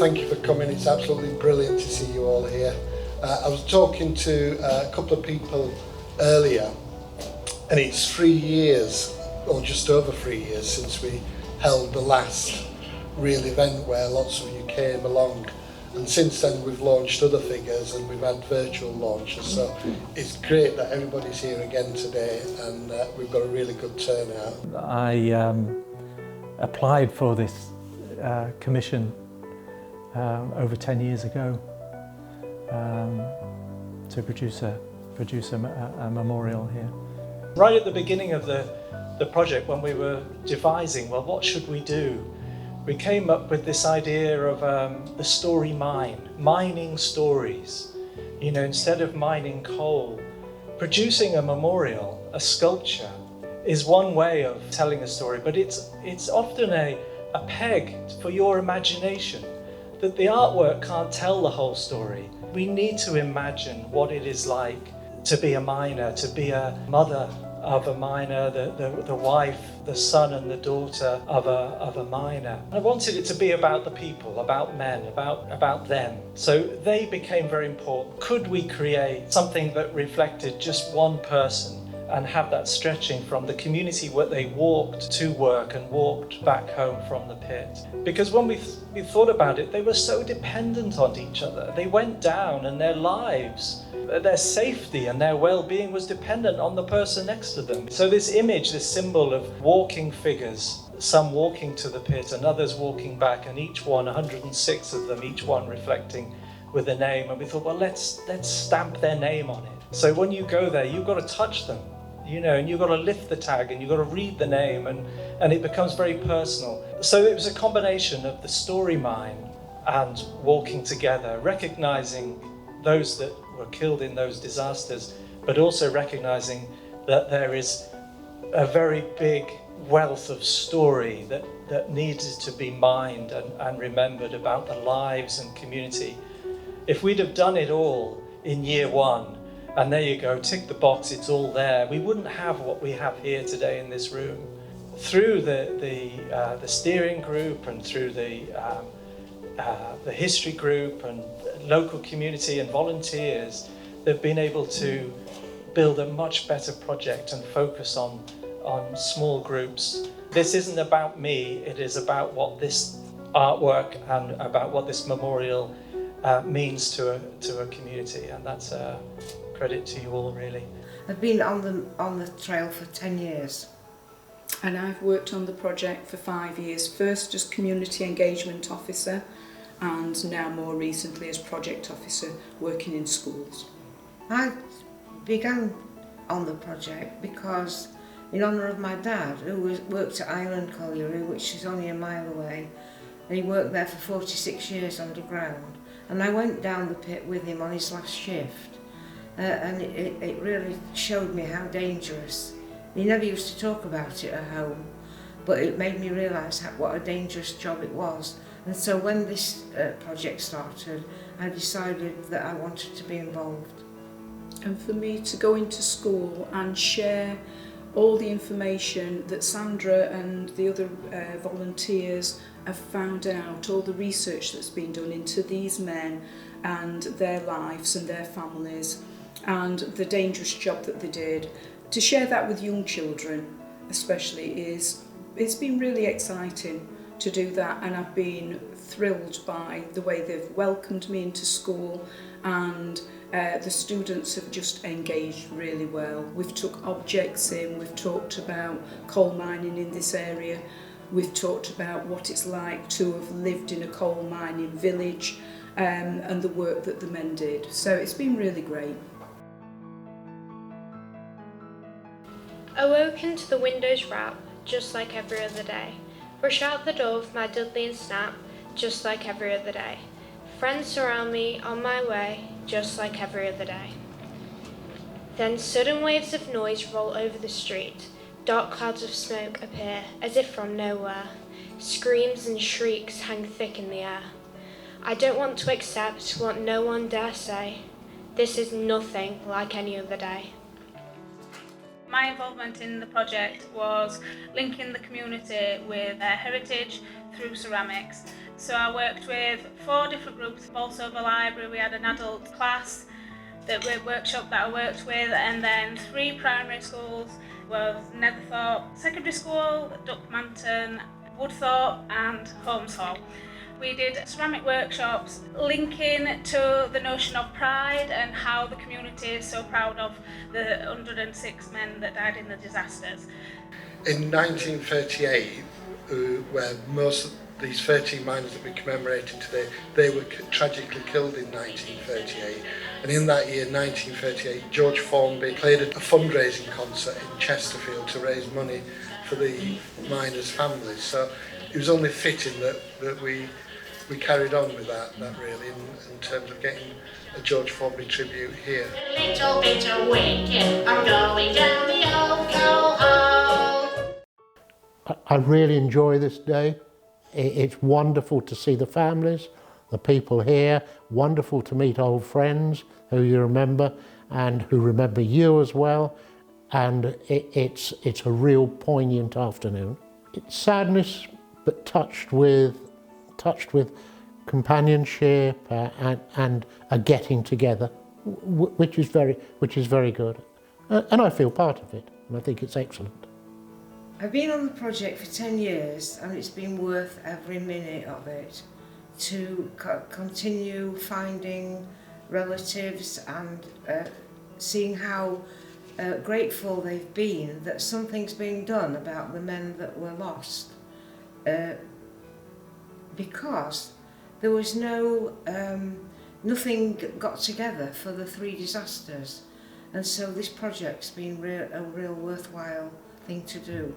thank you for coming. It's absolutely brilliant to see you all here. I was talking to a couple of people earlier, and it's 3 years, or just over 3 years, since we held the last real event where lots of you came along. And since then we've launched other figures and we've had virtual launches, so it's great that everybody's here again today, and we've got a really good turnout. I applied for this commission over 10 years ago to produce a memorial here. Right at the beginning of the project, when we were devising, well, what should we do? We came up with this idea of the story mine, mining stories. You know, instead of mining coal, producing a memorial, a sculpture, is one way of telling a story, but it's often a peg for your imagination, that the artwork can't tell the whole story. We need to imagine what it is like to be a miner, to be a mother of a miner, the wife, the son and the daughter of a miner. I wanted it to be about the people, about men, about them. So they became very important. Could we create something that reflected just one person and have that stretching from the community where they walked to work and walked back home from the pit? Because when we thought about it, they were so dependent on each other. They went down and their lives, their safety and their well-being was dependent on the person next to them. So this image, this symbol of walking figures, some walking to the pit and others walking back, and each one, 106 of them, each one reflecting with a name. And we thought, well, let's stamp their name on it. So when you go there, you've got to touch them, you know, and you've got to lift the tag and you've got to read the name, and it becomes very personal. So it was a combination of the story mine and walking together, recognizing those that were killed in those disasters, but also recognizing that there is a very big wealth of story that needed to be mined and remembered about the lives and community. If we'd have done it all in year one, and there you go, tick the box, it's all there, we wouldn't have what we have here today in this room. Through the steering group and through the history group and local community and volunteers, they've been able to build a much better project and focus on small groups. This isn't about me, it is about what this artwork and about what this memorial means to a community, and that's a credit to you all, really. I've been on the trail for 10 years. And I've worked on the project for 5 years, first as community engagement officer and now more recently as project officer working in schools. I began on the project because in honour of my dad, who worked at Island Colliery, which is only a mile away, and he worked there for 46 years underground, and I went down the pit with him on his last shift, and it really showed me how dangerous. He never used to talk about it at home, but it made me realise what a dangerous job it was. And so when this project started, I decided that I wanted to be involved. And for me to go into school and share all the information that Sandra and the other volunteers have found out, all the research that's been done into these men and their lives and their families and the dangerous job that they did, to share that with young children especially it's been really exciting to do that, and I've been thrilled by the way they've welcomed me into school, and the students have just engaged really well. We've took objects in, we've talked about coal mining in this area, we've talked about what it's like to have lived in a coal mining village, and the work that the men did. So it's been really great. Awoken to the window's rap, just like every other day. Rush out the door with my Dudley and Snap, just like every other day. Friends surround me on my way, just like every other day. Then sudden waves of noise roll over the street. Dark clouds of smoke appear, as if from nowhere. Screams and shrieks hang thick in the air. I don't want to accept what no one dare say. This is nothing like any other day. My involvement in the project was linking the community with heritage through ceramics. So I worked with 4 different groups. Also the library, we had an adult class workshop that I worked with, and then 3 primary schools was Netherthorpe Secondary School, Duckmanton, Woodthorpe and Holmes Hall. We did ceramic workshops linking to the notion of pride and how the community is so proud of the 106 men that died in the disasters. In 1938, where most of these 13 miners that we commemorated today, they were tragically killed in 1938. And in that year, 1938, George Formby played a fundraising concert in Chesterfield to raise money for the miners' families. So it was only fitting that we carried on with that really, in terms of getting a George Formby tribute here. A little bit of wicked, I'm going down the old coal hole. I really enjoy this day. It's wonderful to see the families, the people here, wonderful to meet old friends who you remember and who remember you as well. And it's a real poignant afternoon. It's sadness, but touched with companionship and a getting together, which is very good. And I feel part of it, and I think it's excellent. I've been on the project for 10 years and it's been worth every minute of it to continue finding relatives and seeing how grateful they've been that something's being done about the men that were lost. Because there was nothing got together for the 3 disasters, and so this project's been a real worthwhile thing to do.